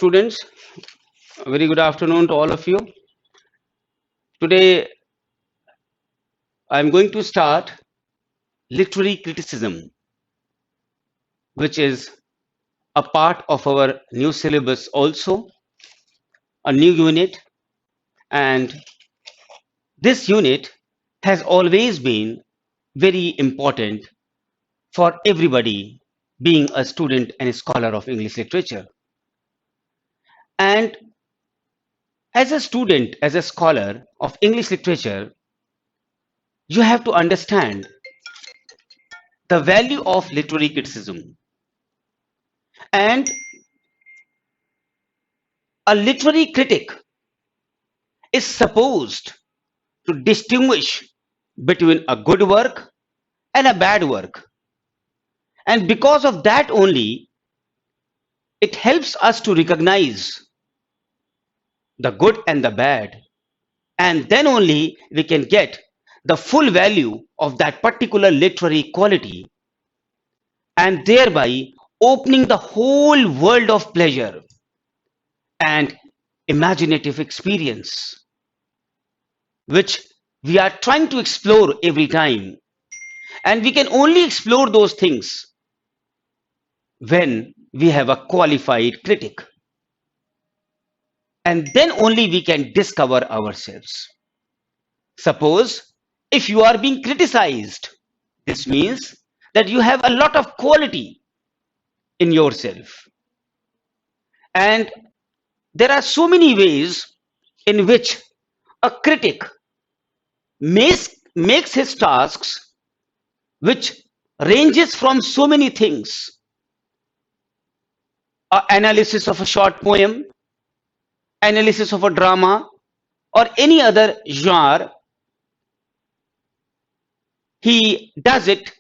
students. A very good afternoon to all of you. Today, I'm going to start literary criticism, which is a part of our new syllabus, also a new unit. And this unit has always been very important for everybody being a student and a scholar of English literature. And as a student, as a scholar of English literature, you have to understand the value of literary criticism. And a literary critic is supposed to distinguish between a good work and a bad work. And because of that only, it helps us to recognize the good and the bad. And then only we can get the full value of that particular literary quality, and thereby opening the whole world of pleasure and imaginative experience, which we are trying to explore every time. And we can only explore those things when we have a qualified critic. And then only we can discover ourselves. Suppose if you are being criticized, this means that you have a lot of quality in yourself. And there are so many ways in which a critic makes his tasks, which ranges from so many things: analysis of a short poem, analysis of a drama, or any other genre. He does it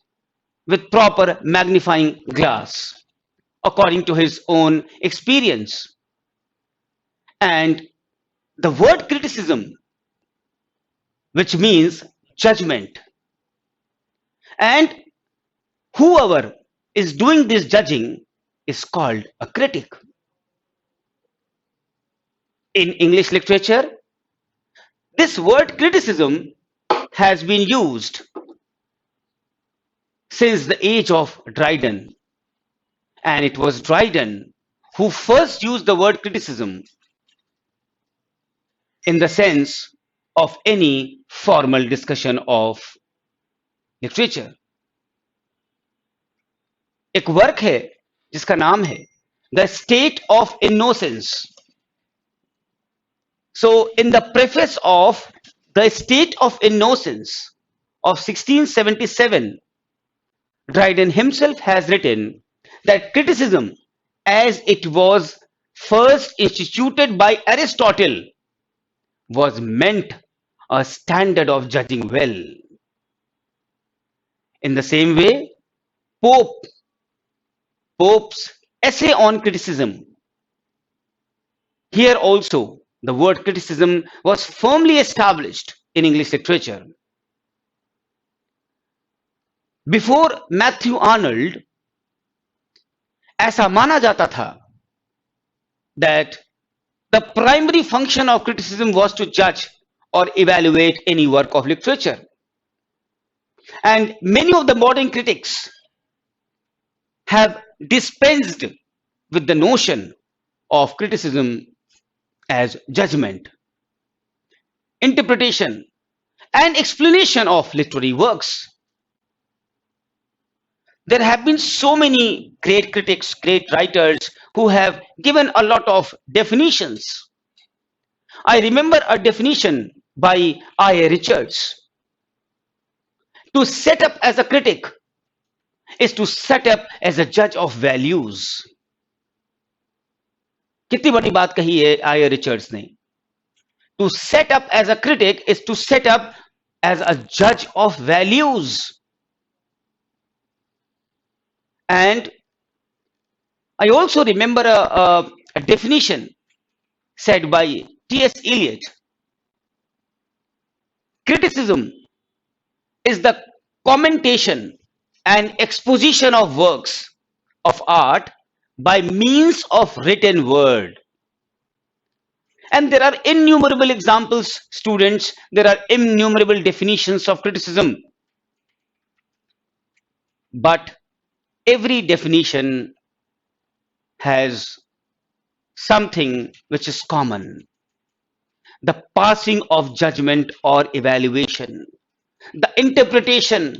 with proper magnifying glass according to his own experience. And the word criticism, which means judgment, and whoever is doing this judging is called a critic. In English literature, this word criticism has been used since the age of Dryden. And it was Dryden who first used the word criticism in the sense of any formal discussion of literature. एक work है जिसका नाम है The State of Innocence. So in the preface of The State of Innocence of 1677, Dryden himself has written that criticism, as it was first instituted by Aristotle, was meant a standard of judging well. In the same way, Pope's essay on criticism, here also the word criticism was firmly established in English literature. Before Matthew Arnold, ऐसा माना जाता था that the primary function of criticism was to judge or evaluate any work of literature. And many of the modern critics have dispensed with the notion of criticism as judgment, interpretation, and explanation of literary works. There have been so many great critics, great writers who have given a lot of definitions. I remember a definition by I.A. Richards. To set up as a critic is to set up as a judge of values. कितनी बड़ी बात कही है I.A. Richards ने. To set up as a critic is to set up as a judge of values. And I also remember a definition said by T.S. Eliot. Criticism is the commentation and exposition of works of art by means of written word. And there are innumerable examples, students. There are innumerable definitions of criticism. But every definition has something which is common: the passing of judgment or evaluation, the interpretation,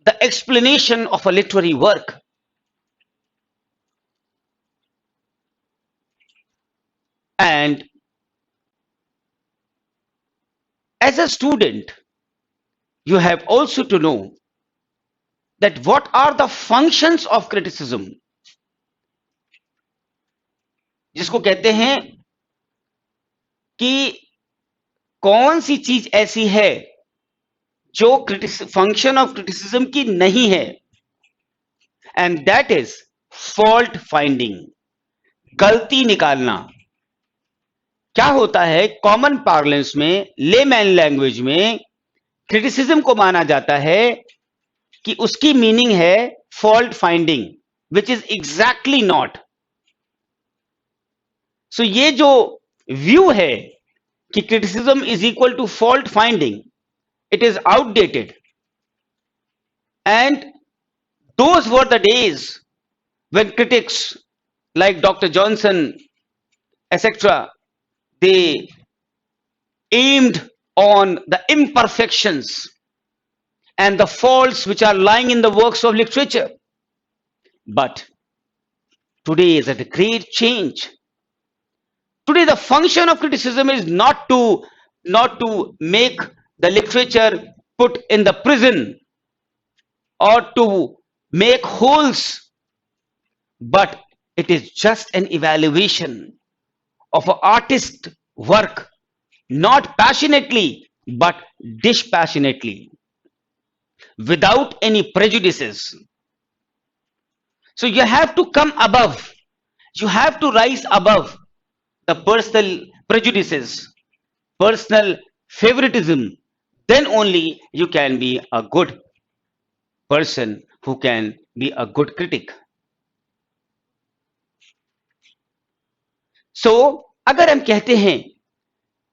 the explanation of a literary work. And as a student, you have also to know that what are the functions of criticism, जिसको कहते हैं कि कौन सी चीज ऐसी है जो function of criticism की नहीं है, and that is fault finding, गलती निकालना. क्या होता है, कॉमन पार्लेंस में, लेमैन लैंग्वेज में, क्रिटिसिज्म को माना जाता है कि उसकी मीनिंग है fault finding, which is exactly not. So ये जो व्यू है कि criticism is equal to fault finding, it is outdated. And those were the days when critics like Dr. Johnson, etc., they aimed on the imperfections and the faults which are lying in the works of literature. But today is at a great change. Today the function of criticism is not to make the literature put in the prison or to make holes, but it is just an evaluation of an artist's work, not passionately but dispassionately, without any prejudices. So you have to come above, you have to rise above the personal prejudices, personal favoritism. Then only you can be a good person who can be a good critic. So अगर हम कहते हैं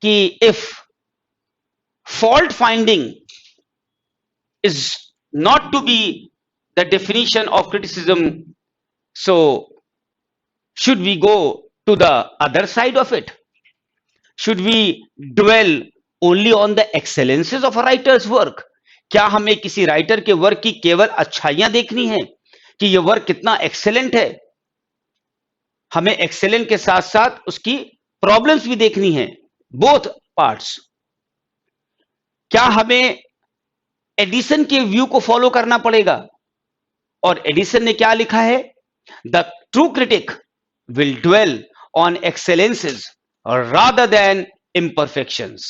कि if fault finding is not to be the definition of criticism, so should we go to the other side of it? Should we dwell only on the excellences of a writer's work? क्या हमें किसी writer के work की केवल अच्छाइयां देखनी है कि यह वर्क कितना एक्सेलेंट है? हमें एक्सेलेंट के साथ साथ उसकी प्रॉब्लम्स भी देखनी है, बोथ पार्ट्स. क्या हमें एडिसन के व्यू को फॉलो करना पड़ेगा? और एडिसन ने क्या लिखा है? The true critic will dwell on excellences rather than imperfections.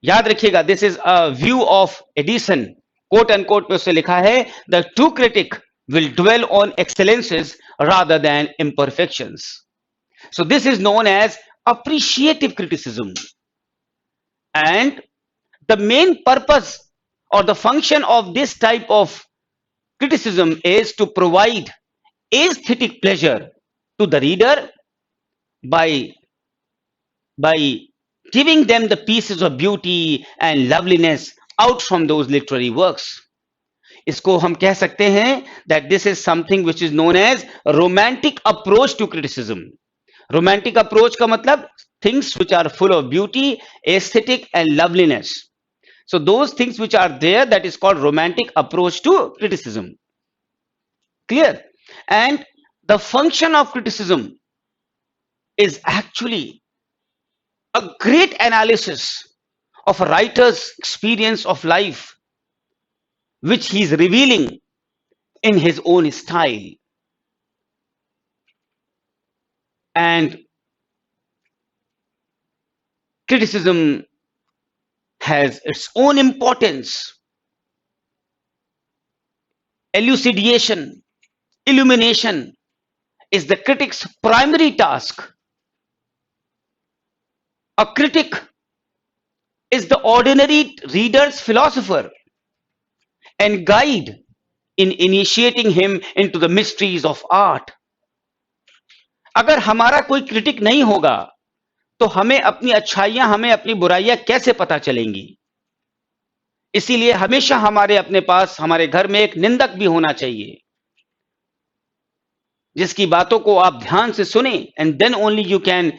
याद रखिएगा, this is a view of Addison, quote and quote में उसने लिखा है the true critic will dwell on excellences rather than imperfections. So this is known as appreciative criticism, and the main purpose or the function of this type of criticism is to provide aesthetic pleasure to the reader by giving them the pieces of beauty and loveliness out from those literary works. इसको हम कह सकते हैं that this is something which is known as romantic approach to criticism. Romantic approach का मतलब things which are full of beauty, aesthetic and loveliness. So those things which are there, that is called romantic approach to criticism. Clear? And the function of criticism is actually a great analysis of a writer's experience of life, which he is revealing in his own style. And criticism has its own importance. Elucidation, illumination is the critic's primary task. A critic is the ordinary reader's philosopher and guide in initiating him into the mysteries of art. अगर हमारा कोई critic नहीं होगा तो हमें अपनी अच्छाइयां, हमें अपनी बुराइयां कैसे पता चलेंगी? इसीलिए हमेशा हमारे अपने पास, हमारे घर में एक निंदक भी होना चाहिए, जिसकी बातों को आप ध्यान से सुने, and then only you can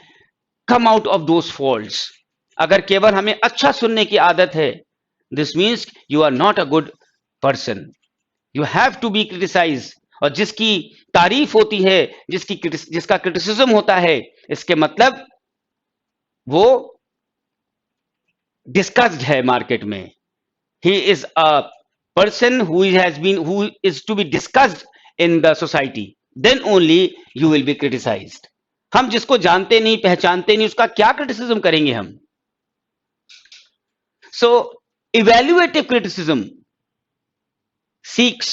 come out of those faults. अगर केवल हमें अच्छा सुनने की आदत है, this means you are not a good person. You have to be criticise, और जिसकी तारीफ होती है, जिसका क्रिटिसिज्म होता है, इसके मतलब वो डिस्कस्ड है मार्केट में। He is a person who is to be discussed in the society, then only you will be criticized. हम जिसको जानते नहीं, पहचानते नहीं, उसका क्या क्रिटिसिज्म करेंगे हम? So evaluative criticism seeks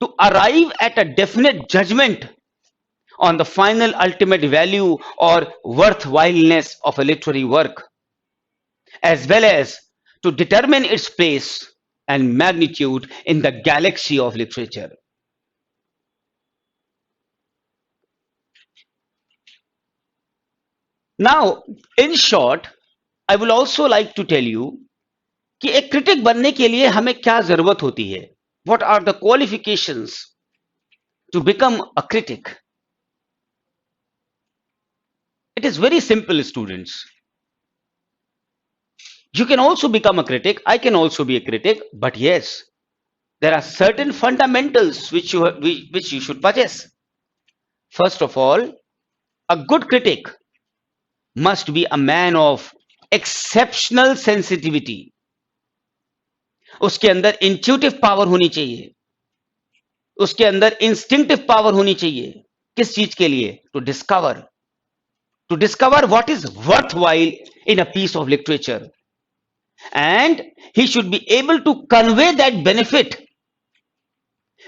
to arrive at a definite judgment on the final ultimate value or worthwhileness of a literary work, as well as to determine its place and magnitude in the galaxy of literature. Now, in short, I will also like to tell you कि एक critic बनने के लिए हमें क्या जरूरत होती है. What are the qualifications to become a critic? It is very simple, students. You can also become a critic. I can also be a critic. But yes, there are certain fundamentals which you should possess. First of all, a good critic must be a man of exceptional sensitivity. उसके अंदर intuitive power होनी चाहिए, उसके अंदर instinctive power होनी चाहिए. किस चीज के लिए? To discover what is worthwhile in a piece of literature, and he should be able to convey that benefit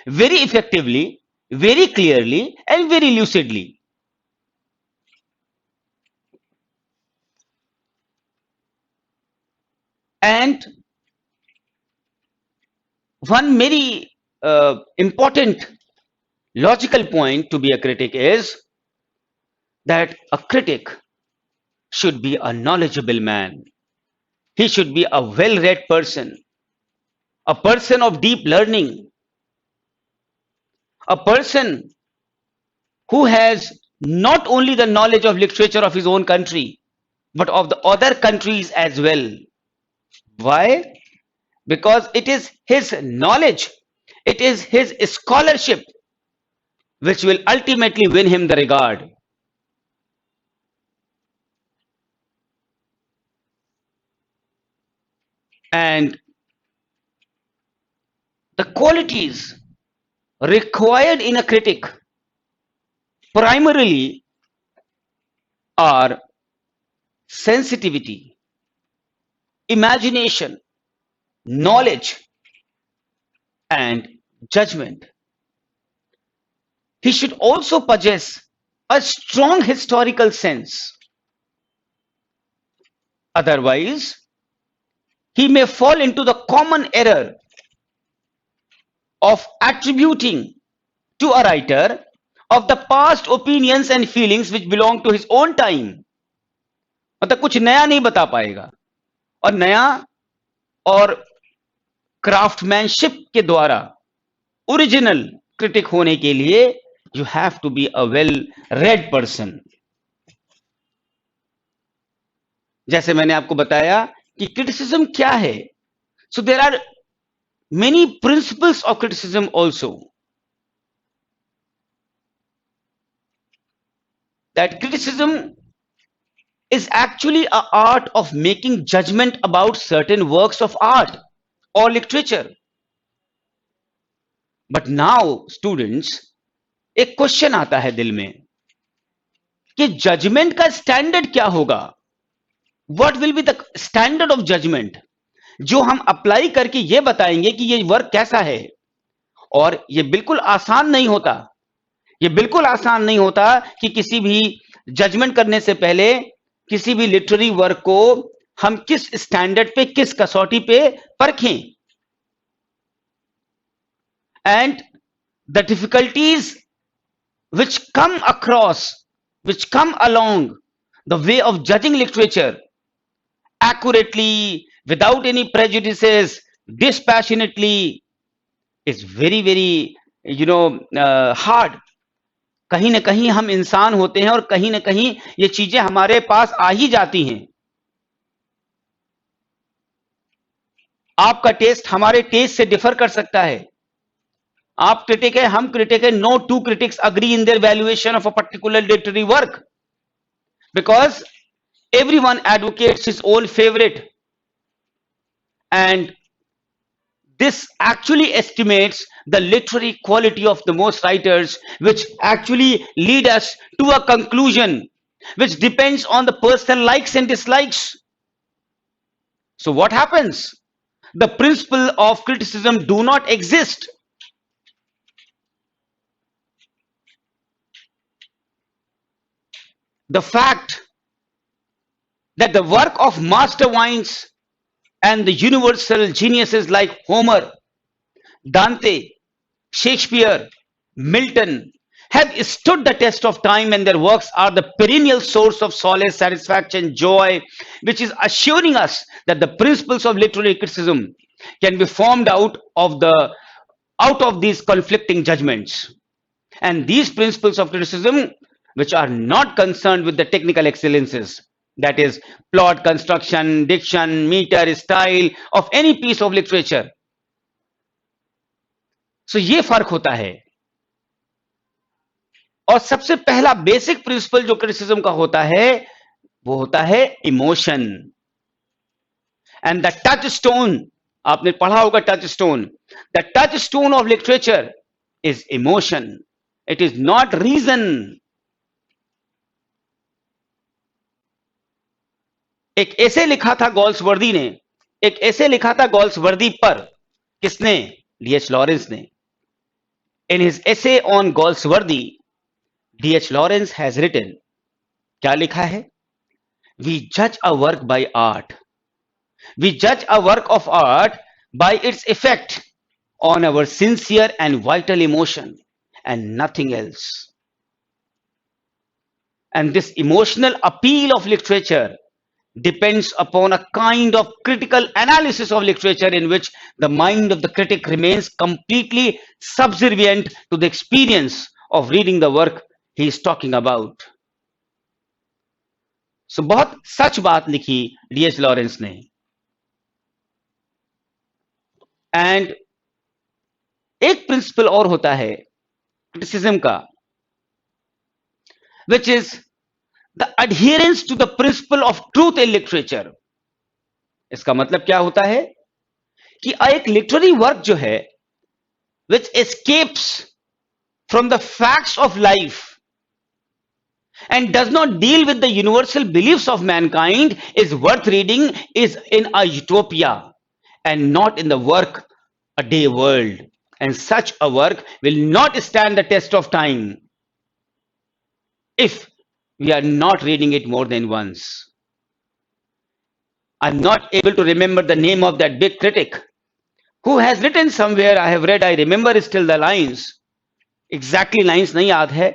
very effectively, very clearly, and very lucidly. And one very important logical point to be a critic is that a critic should be a knowledgeable man. He should be a well-read person, a person of deep learning, a person who has not only the knowledge of literature of his own country, but of the other countries as well. Why? Because it is his knowledge, it is his scholarship which will ultimately win him the regard. And the qualities required in a critic primarily are sensitivity, imagination, knowledge, and judgment. He should also possess a strong historical sense. Otherwise, he may fall into the common error of attributing to a writer of the past opinions and feelings which belong to his own time. मतलब कुछ नया नहीं बता पाएगा, और नया और craftsmanship के द्वारा ओरिजिनल क्रिटिक होने के लिए you have to be a well read person. जैसे मैंने आपको बताया कि क्रिटिसिज्म क्या है. So there are many principles of criticism also. That criticism is actually an art of making judgment about certain works of art or literature. But now, students, एक question आता है दिल में कि जजमेंट का स्टैंडर्ड क्या होगा? What will be the standard of judgement, जो हम अप्लाई करके ये बताएंगे कि ये वर्क कैसा है. और ये बिल्कुल आसान नहीं होता, ये बिल्कुल आसान नहीं होता कि किसी भी जजमेंट करने से पहले किसी भी लिटरेरी वर्क को हम किस स्टैंडर्ड पे, किस कसौटी पे परखें. And the difficulties which come across which come along the way of judging literature accurately, without any prejudices, dispassionately, is very, very, hard. कहीं ना कहीं हम इंसान होते हैं और कहीं ना कहीं ये चीजें हमारे पास आ ही जाती हैं. आपका टेस्ट हमारे टेस्ट से डिफर कर सकता है. आप क्रिटिक है, हम क्रिटिक है. No two critics agree in their valuation of a particular literary work, because everyone advocates his own favorite, and this actually estimates the literary quality of the most writers, which actually lead us to a conclusion which depends on the personal likes and dislikes. So what happens? The principle of criticism do not exist. The fact that the work of master minds and the universal geniuses like Homer, Dante, Shakespeare, Milton have stood the test of time, and their works are the perennial source of solace, satisfaction, joy, which is assuring us that the principles of literary criticism can be formed out of these conflicting judgments. And these principles of criticism, which are not concerned with the technical excellences, that is plot, construction, diction, meter, style of any piece of literature. So ये फर्क होता है. और सबसे पहला basic principle जो criticism का होता है वो होता है emotion. And the touchstone, आपने पढ़ा होगा touchstone, the touchstone of literature is emotion. It is not reason. एक ऐसे लिखा था गॉल्सवर्दी ने, एक ऐसे लिखा था गॉल्सवर्दी पर. किसने? डी.एच. लॉरेंस ने. In his essay on Galsworthy, D.H. Lawrence has written, क्या लिखा है? We judge a work by art. We judge a work of art by its effect on our sincere and vital emotion and nothing else. And this emotional appeal of literature depends upon a kind of critical analysis of literature in which the mind of the critic remains completely subservient to the experience of reading the work he is talking about. So बहुत सच बात लिखी D.H. Lawrence ने. And एक principal और होता है criticism का, which is the adherence to the principle of truth in literature. इसका मतलब क्या होता है कि एक लिटरेरी वर्क जो है which escapes from the facts of life and does not deal with the universal beliefs of mankind is worth reading, is in a utopia and not in the work a day world. And such a work will not stand the test of time if we are not reading it more than once. I'm not able to remember the name of that big critic who has written somewhere, I have read, I remember still the lines, exactly lines नहीं याद है,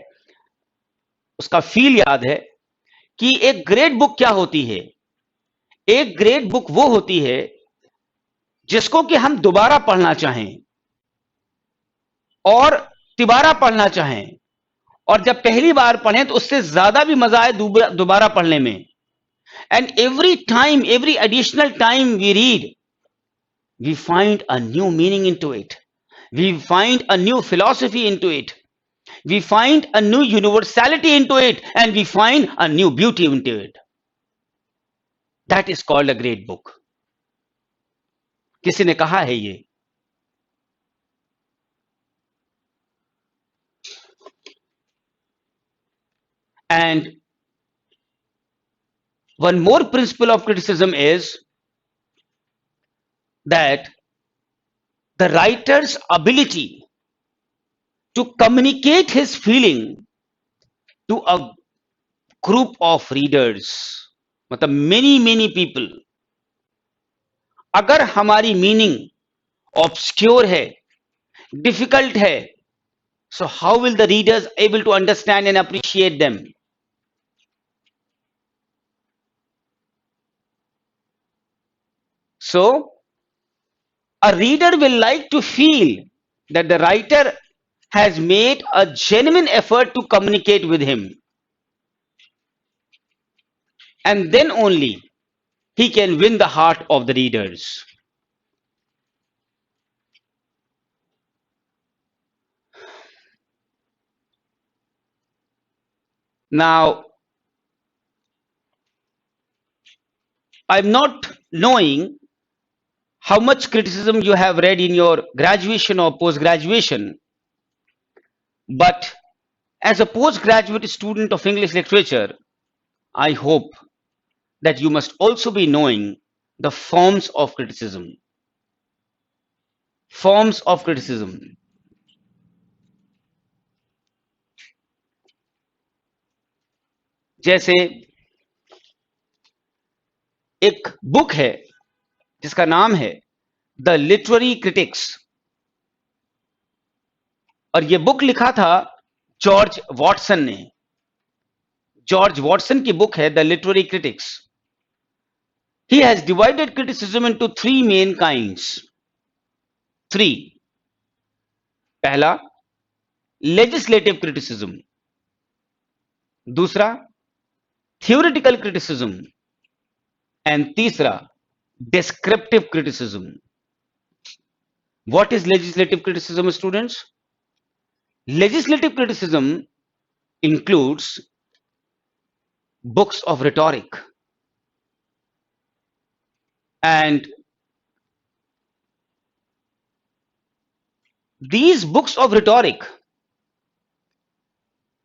उसका feel याद है कि एक great book क्या होती है. एक ग्रेट बुक वो होती है जिसको कि हम दोबारा पढ़ना चाहें और तिबारा पढ़ना चाहें, और जब पहली बार पढ़ें तो उससे ज्यादा भी मजा आए दोबारा पढ़ने में. And every time, every additional time we read, we find a new meaning into it. We find a new philosophy into it. We find a new universality into it, and we find a new beauty into it. That is called a great book. किसी ने कहा है ये. And one more principle of criticism is that the writer's ability to communicate his feeling to a group of readers, मतलब many people. अगर हमारी meaning obscure है, difficult है, so how will the readers able to understand and appreciate them? So a reader will like to feel that the writer has made a genuine effort to communicate with him, and then only he can win the heart of the readers. Now, I'm not knowing how much criticism you have read in your graduation or post graduation, but as a postgraduate student of English literature, I hope that you must also be knowing the forms of criticism. Forms of criticism. जैसे एक book है जिसका नाम है the literary critics, और ये book लिखा था जॉर्ज वॉटसन ने। जॉर्ज वॉटसन की बुक है the literary critics. He has divided criticism into three main kinds. Three. पहला legislative criticism, दूसरा theoretical criticism, and तीसरा descriptive criticism. What is legislative criticism, students? Legislative criticism includes books of rhetoric, and these books of rhetoric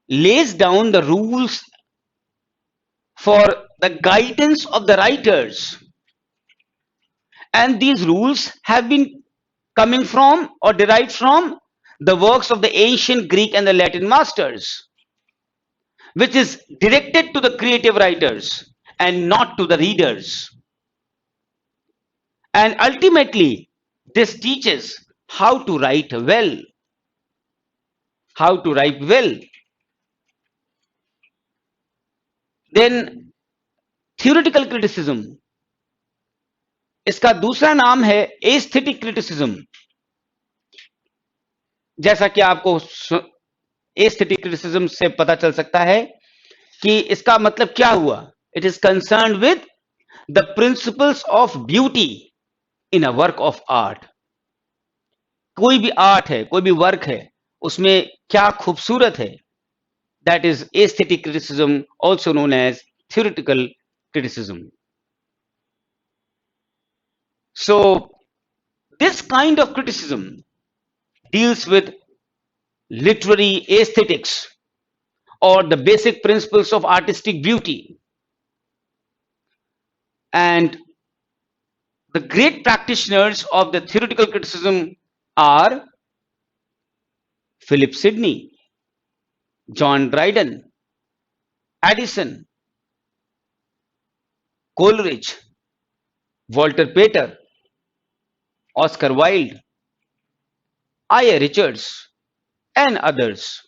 lays down the rules for the guidance of the writers, and these rules have been coming from or derived from the works of the ancient Greek and the Latin masters, which is directed to the creative writers and not to the readers. And ultimately, this teaches how to write well. How to write well. Then theoretical criticism. इसका दूसरा नाम है aesthetic criticism. जैसा कि आपको aesthetic criticism से पता चल सकता है कि इसका मतलब क्या हुआ। It is concern with the principles of beauty in a work of art. कोई भी आर्ट है, कोई भी वर्क है, उसमें क्या खूबसूरत है, that is aesthetic criticism, also known as theoretical criticism. So this kind of criticism deals with literary aesthetics or the basic principles of artistic beauty, and the great practitioners of the theoretical criticism are Philip Sidney, John Dryden, Addison, Coleridge, Walter Pater, Oscar Wilde, I.A. Richards, and others.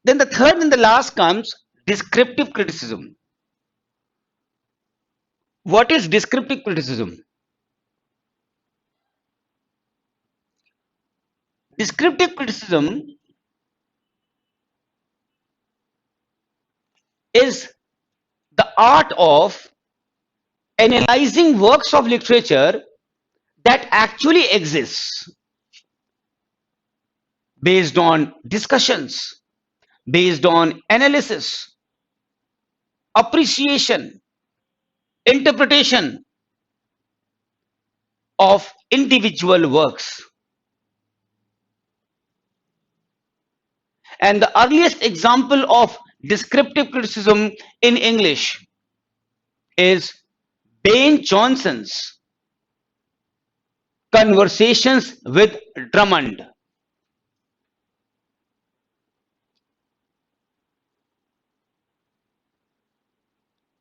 Then the third and the last comes descriptive criticism. What is descriptive criticism? Descriptive criticism is the art of analyzing works of literature that actually exists based on discussions, based on analysis, appreciation, interpretation of individual works. And the earliest example of descriptive criticism in English is Ben Jonson's Conversations with Drummond.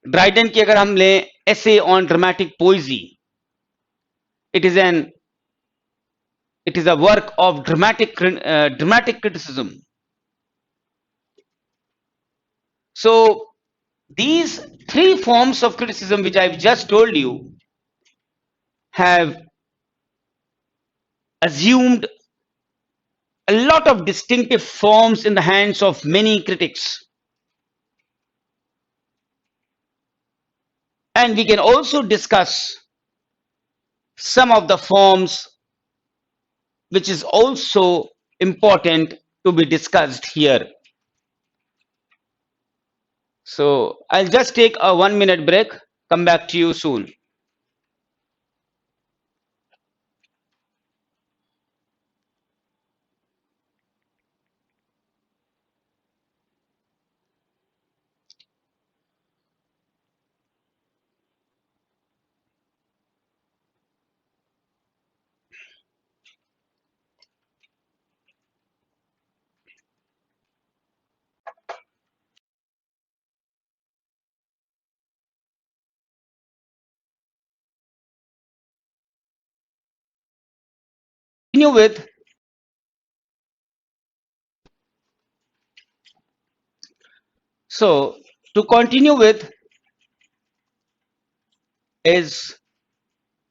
Dryden की अगर हम लें essay on dramatic poesy, it is a work of dramatic criticism. So These three forms of criticism, which I've just told you, have assumed a lot of distinctive forms in the hands of many critics. And we can also discuss some of the forms which is also important to be discussed here. So I'll just take a 1 minute break, come back to you soon. Continue with, so to continue with is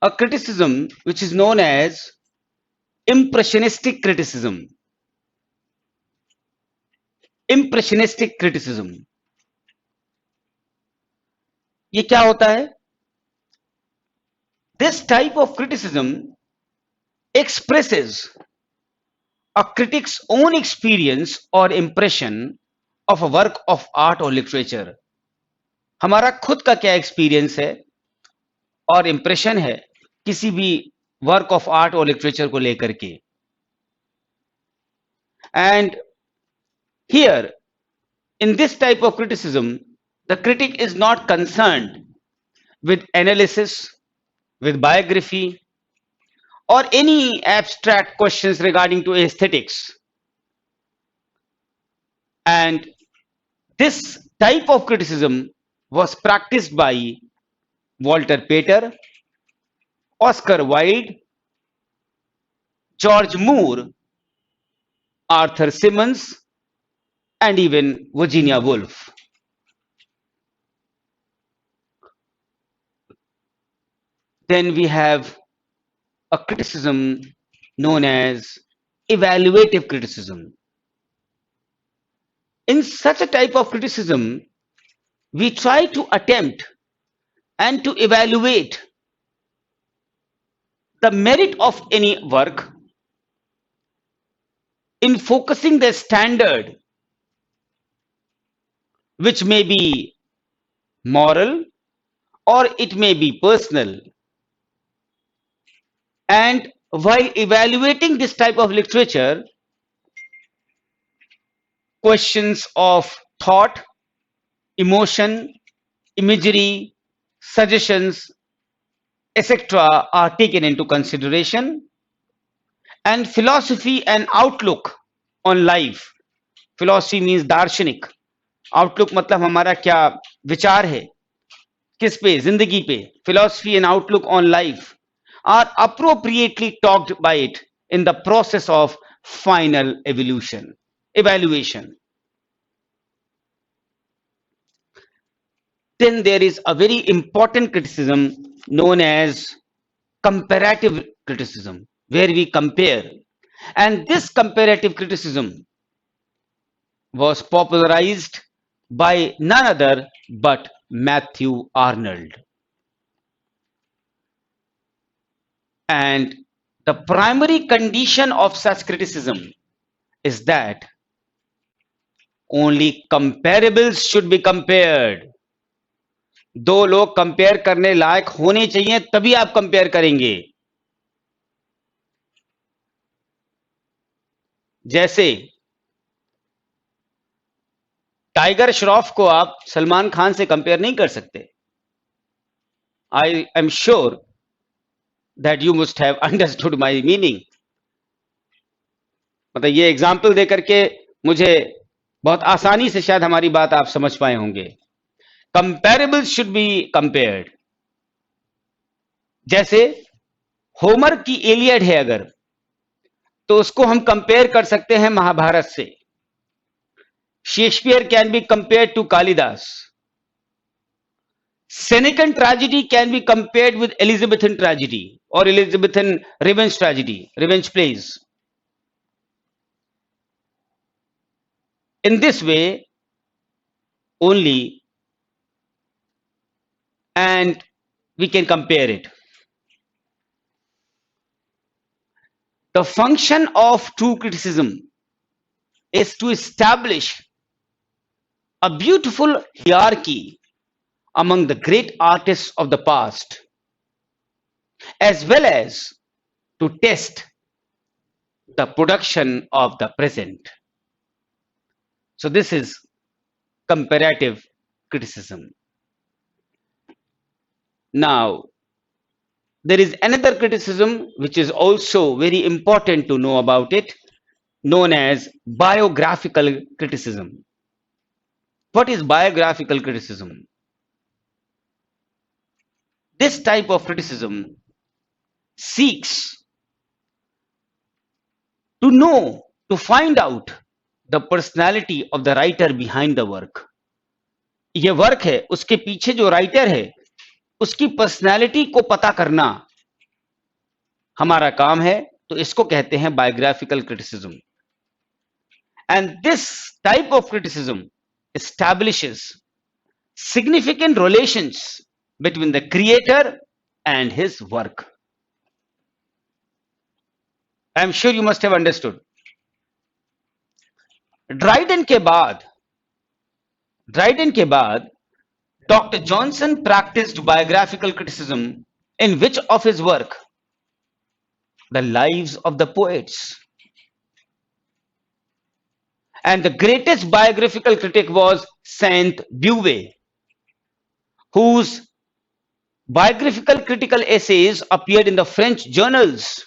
a criticism which is known as impressionistic criticism. Impressionistic criticism. ये क्या होता है? This type of criticism expresses a critic's own experience or impression of a work of art or literature. हमारा खुद का क्या experience है और इंप्रेशन है किसी भी वर्क ऑफ आर्ट और लिटरेचर को लेकर के. And here in this type of criticism, the critic is not concerned with analysis, with biography, or any abstract questions regarding to aesthetics. And this type of criticism was practiced by Walter Pater, Oscar Wilde, George Moore, Arthur Simmons, and even Virginia Woolf. Then we have a criticism known as evaluative criticism. In such a type of criticism, we try to attempt and to evaluate the merit of any work in focusing the standard, which may be moral or it may be personal. And while evaluating this type of literature, questions of thought, emotion, imagery, suggestions, etc. are taken into consideration, and philosophy and outlook on life. Philosophy means दार्शनिक, outlook मतलब हमारा क्या विचार है किस पे, जिंदगी पे. Philosophy and outlook on life are appropriately talked by it in the process of final evaluation. Then there is a very important criticism known as comparative criticism, where we compare. And this comparative criticism was popularized by none other but Matthew Arnold. And the primary condition of such criticism is that only comparables should be compared. दो लोग compare करने लायक होने चाहिए, तभी आप compare करेंगे. जैसे tiger Shroff को आप सलमान खान से कंपेयर नहीं कर सकते. I am sure that you must have understood my meaning. मतलब ये एग्जाम्पल देकर के मुझे बहुत आसानी से शायद हमारी बात आप समझ पाए होंगे. कंपेरेबल्स शुड बी कंपेयर्ड. जैसे होमर की एलियड है अगर, तो उसको हम कंपेयर कर सकते हैं महाभारत से. Shakespeare can be compared to Kalidasa. Senecan tragedy can be compared with Elizabethan tragedy or Elizabethan revenge tragedy, revenge plays. In this way only, and we can compare it. The function of true criticism is to establish a beautiful hierarchy among the great artists of the past, as well as to test the production of the present. So this is comparative criticism. Now, there is another criticism which is also very important to know about it, known as biographical criticism. What is biographical criticism? This type of criticism seeks to know, to find out the personality of the writer behind the work. ये work है, उसके पीछे जो writer है उसकी personality को पता करना हमारा काम है, तो इसको कहते हैं biographical criticism. And this type of criticism establishes significant relations between the creator and his work. I am sure you must have understood. Dryden के बाद Dr. Johnson practiced biographical criticism in which of his work? The lives of the poets. And the greatest biographical critic was Sainte-Beuve, whose biographical critical essays appeared in the French journals.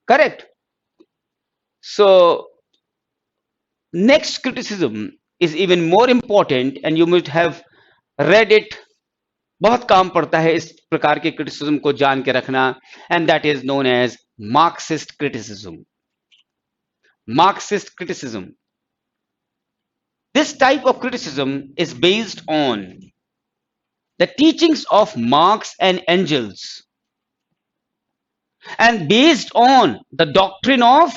Correct. So next criticism is even more important, and you must have read it. बहुत काम पड़ता है इस प्रकार के criticism को जान के रखना, and that is known as Marxist criticism. Marxist criticism. This type of criticism is based on the teachings of Marx and Engels and based on the doctrine of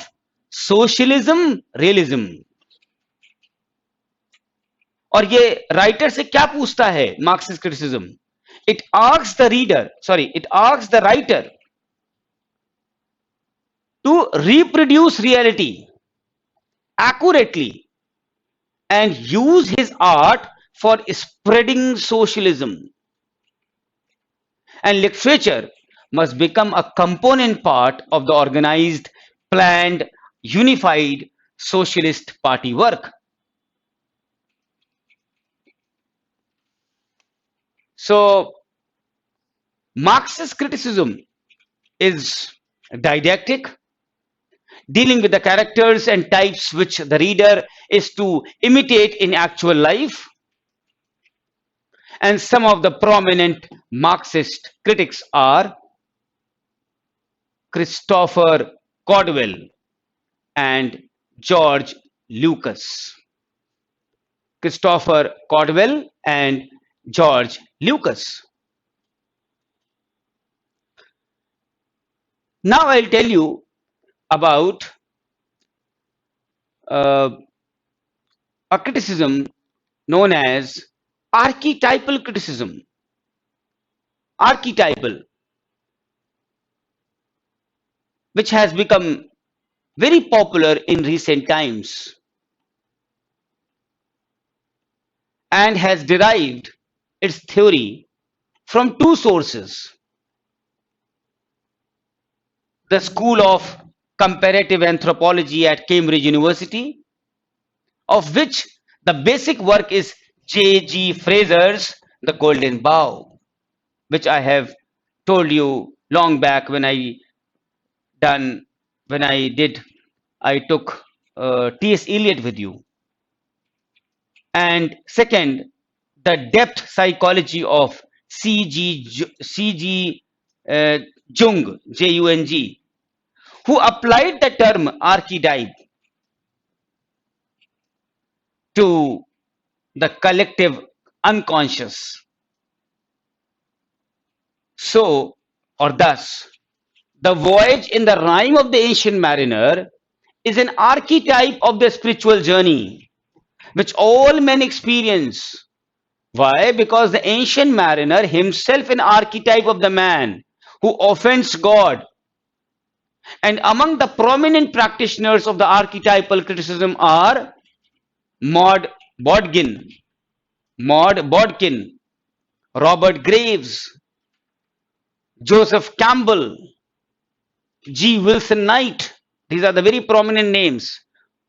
socialism, realism. और ये writer से क्या पूछता है Marxist criticism? It asks the writer to reproduce reality accurately and use his art for spreading socialism. And literature must become a component part of the organized, planned, unified socialist party work. So Marxist criticism is didactic, dealing with the characters and types which the reader is to imitate in actual life. And some of the prominent Marxist critics are Christopher Caldwell and George Lucas. Christopher Caldwell and George Lucas. Now I'll tell you about a criticism known as archetypal criticism. Archetypal, which has become very popular in recent times and has derived its theory from two sources: the School of Comparative Anthropology at Cambridge University, of which the basic work is J.G. Fraser's The Golden Bough, which I have told you long back when I took T.S. Eliot with you. And second, the depth psychology of C.G. Jung, J-U-N-G, who applied the term archetype to the collective unconscious. So, or thus, the voyage in the rhyme of the ancient mariner is an archetype of the spiritual journey which all men experience. Why? Because the ancient mariner himself an archetype of the man who offends God. And among the prominent practitioners of the archetypal criticism are Maud Bodkin, Robert Graves, Joseph Campbell, G. Wilson Knight. These are the very prominent names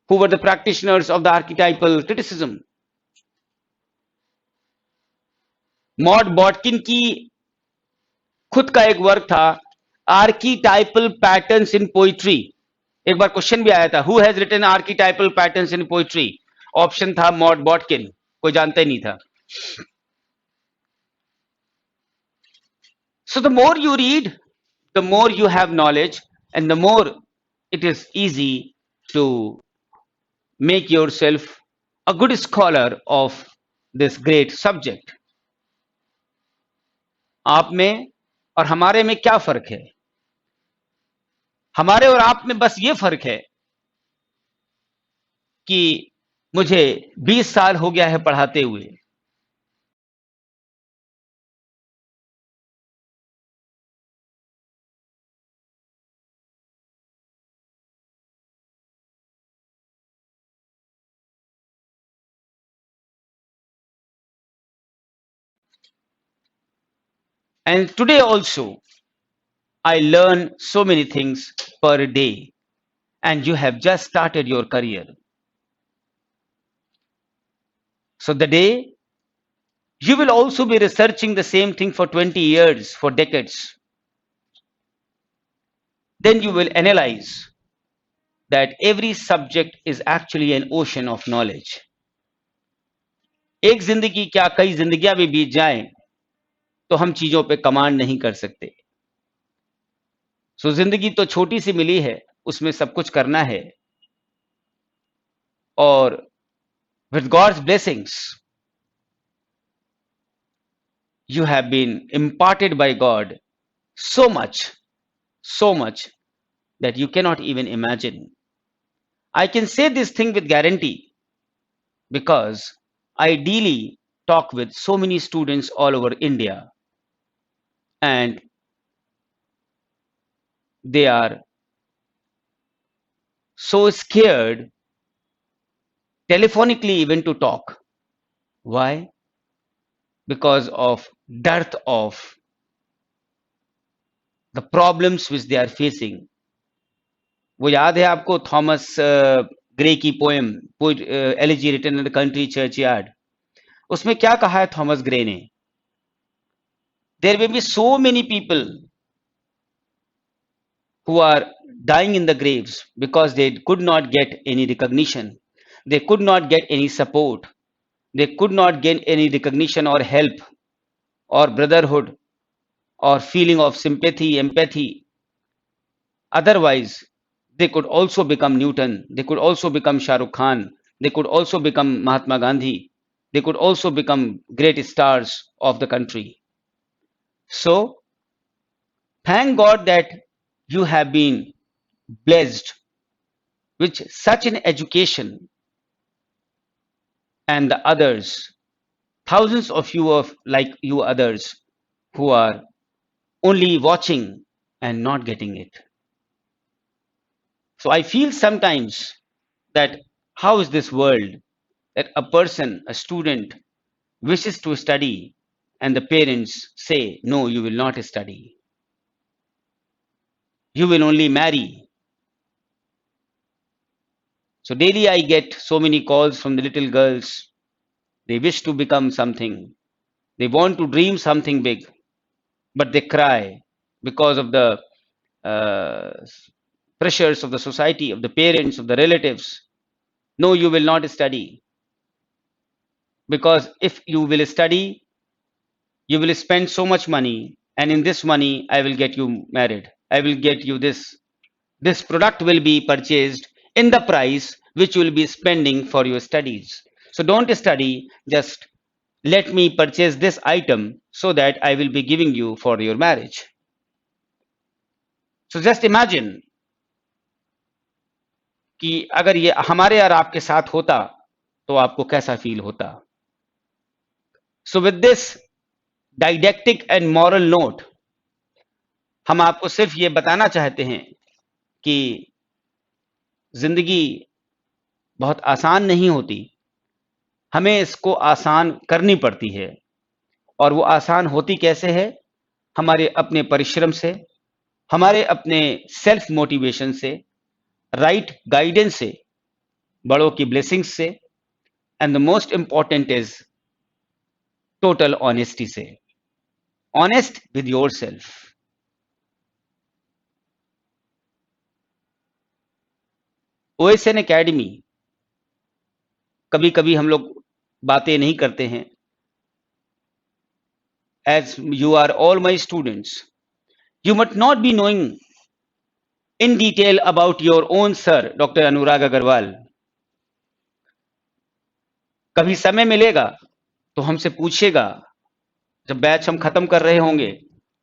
who were the practitioners of the archetypal criticism. Maud Bodkin की खुद का एक work था आर्कीटाइपल patterns in poetry. एक बार question भी आया था, who has written archetypal patterns in poetry? Option था मॉड बॉटकिन, कोई जानता ही नहीं था. So the more you read, the more you have knowledge, and the more it is easy to make yourself a good scholar of this great subject. आप में और हमारे में क्या फर्क है? हमारे और आप में बस ये फर्क है कि मुझे 20 साल हो गया है पढ़ाते हुए. And today also, I learn so many things per day, and you have just started your career. So the day you will also be researching the same thing for 20 years, for decades. Then you will analyze that every subject is actually an ocean of knowledge. एक जिंदगी क्या कई जिंदगियां भी बीत जाएं तो हम चीजों पे कमांड नहीं कर सकते. सो जिंदगी तो छोटी सी मिली है, उसमें सब कुछ करना है, और with God's blessings you have been imparted by God so much that you cannot even imagine. I can say this thing with guarantee because I daily talk with so many students all over India, and they are so scared telephonically even to talk. Why? Because of dearth of the problems which they are facing. वो याद है आपको Thomas Gray की poem elegy written in the country churchyard? उसमें क्या कहा है Thomas Gray ने? There will be so many people who are dying in the graves because they could not get any recognition, they could not get any support, they could not get any recognition or help or brotherhood or feeling of sympathy, empathy. Otherwise, they could also become Newton, they could also become Shah Rukh Khan, they could also become Mahatma Gandhi, they could also become great stars of the country. So, thank God that you have been blessed with such an education, and the others, thousands of you of like you others who are only watching and not getting it. So I feel sometimes that how is this world that a person, a student wishes to study and the parents say, no, you will not study. You will only marry. So daily I get so many calls from the little girls. They wish to become something. They want to dream something big, but they cry because of the pressures of the society, of the parents, of the relatives. No, you will not study. Because if you will study, you will spend so much money, and in this money, I will get you married. I will get you this. This product will be purchased in the price which you will be spending for your studies. So don't study, just let me purchase this item so that I will be giving you for your marriage. So just imagine कि अगर ये हमारे और आपके साथ होता तो आपको कैसा फील होता. So with this didactic and moral note, हम आपको सिर्फ ये बताना चाहते हैं कि जिंदगी बहुत आसान नहीं होती, हमें इसको आसान करनी पड़ती है. और वो आसान होती कैसे है? हमारे अपने परिश्रम से, हमारे अपने सेल्फ मोटिवेशन से, राइट गाइडेंस से, बड़ों की ब्लेसिंग्स से, and the most important is total honesty से. Honest with yourself. OSN academy, कभी कभी हम लोग बातें नहीं करते हैं. As you are all my students, you must not be knowing in detail about your own sir, Dr. Anurag Agarwal. कभी समय मिलेगा तो हमसे पूछेगा. जब बैच हम खत्म कर रहे होंगे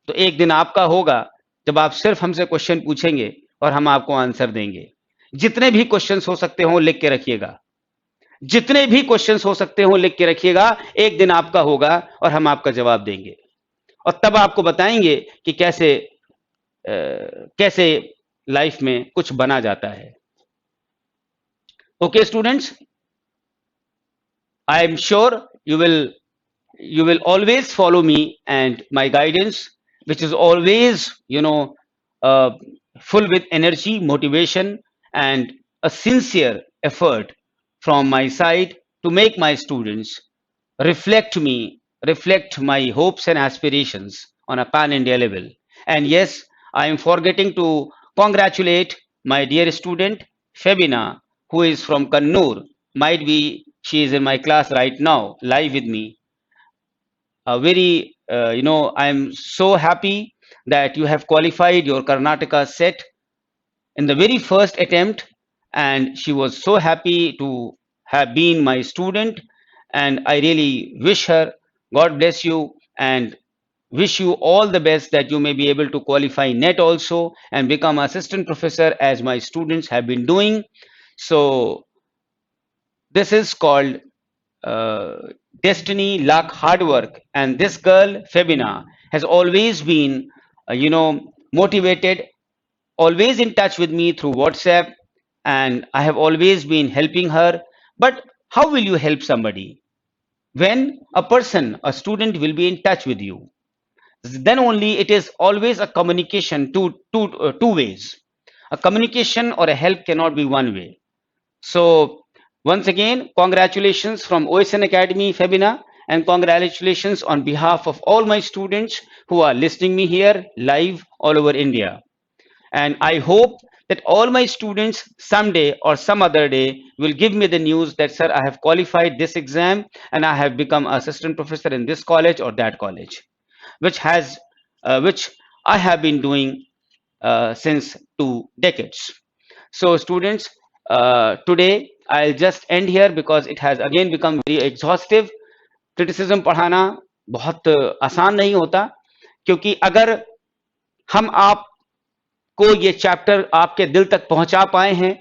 तो एक दिन आपका होगा जब आप सिर्फ हमसे क्वेश्चन पूछेंगे और हम आपको आंसर देंगे. जितने भी क्वेश्चंस हो सकते हो लिख के रखिएगा. जितने भी क्वेश्चंस हो सकते हो लिख के रखिएगा. एक दिन आपका होगा और हम आपका जवाब देंगे और तब आपको बताएंगे कि कैसे लाइफ में कुछ बना जाता है. Okay students, I am sure you will always follow me and my guidance, which is always full with energy, motivation, and a sincere effort from my side to make my students reflect my hopes and aspirations on a pan-India level. And yes, I am forgetting to congratulate my dear student Febina, who is from Kannur. Might be she is in my class right now, live with me. I am so happy that you have qualified your Karnataka set in the very first attempt, and she was so happy to have been my student, and I really wish her God bless you and wish you all the best that you may be able to qualify NET also and become assistant professor as my students have been doing. So this is called destiny, luck, hard work, and this girl Febina has always been motivated, always in touch with me through WhatsApp, and I have always been helping her. But how will you help somebody? When a student will be in touch with you, then only it is always a communication two ways. A communication or a help cannot be one way. So once again, congratulations from OSN Academy, Febina, and congratulations on behalf of all my students who are listening me here live all over India. And I hope that all my students someday or some other day will give me the news that, sir, I have qualified this exam and I have become assistant professor in this college or that college, which I have been doing since 2 decades. So students, today I'll just end here because it has again become very exhaustive. Criticism पढ़ाना बहुत आसान नहीं होता, क्योंकि अगर हम आपको ये चैप्टर आपके दिल तक पहुंचा पाए हैं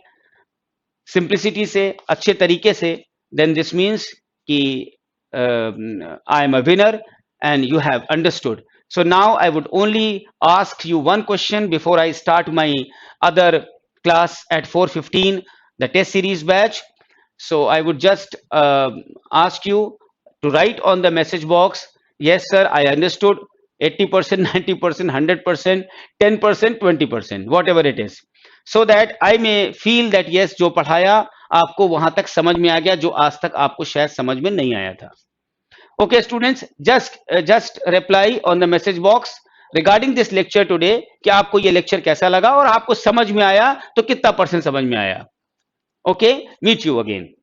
सिंप्लिसिटी से, अच्छे तरीके से, then this means कि I am a winner and you have understood. So now I would only ask you one question before I start my other class at 4:15, the test series batch. So I would just ask you to write on the message box, yes sir, I understood 80%, 90%, 100%, 10%, 20%, whatever it is, so that I may feel that yes, जो पढ़ाया आपको वहां तक समझ में आ गया जो आज तक आपको शायद समझ में नहीं आया था. Okay students, just reply on the message box regarding this lecture today कि आपको ये lecture कैसा लगा और आपको समझ में आया तो कितना % समझ में आया. Okay, meet you again.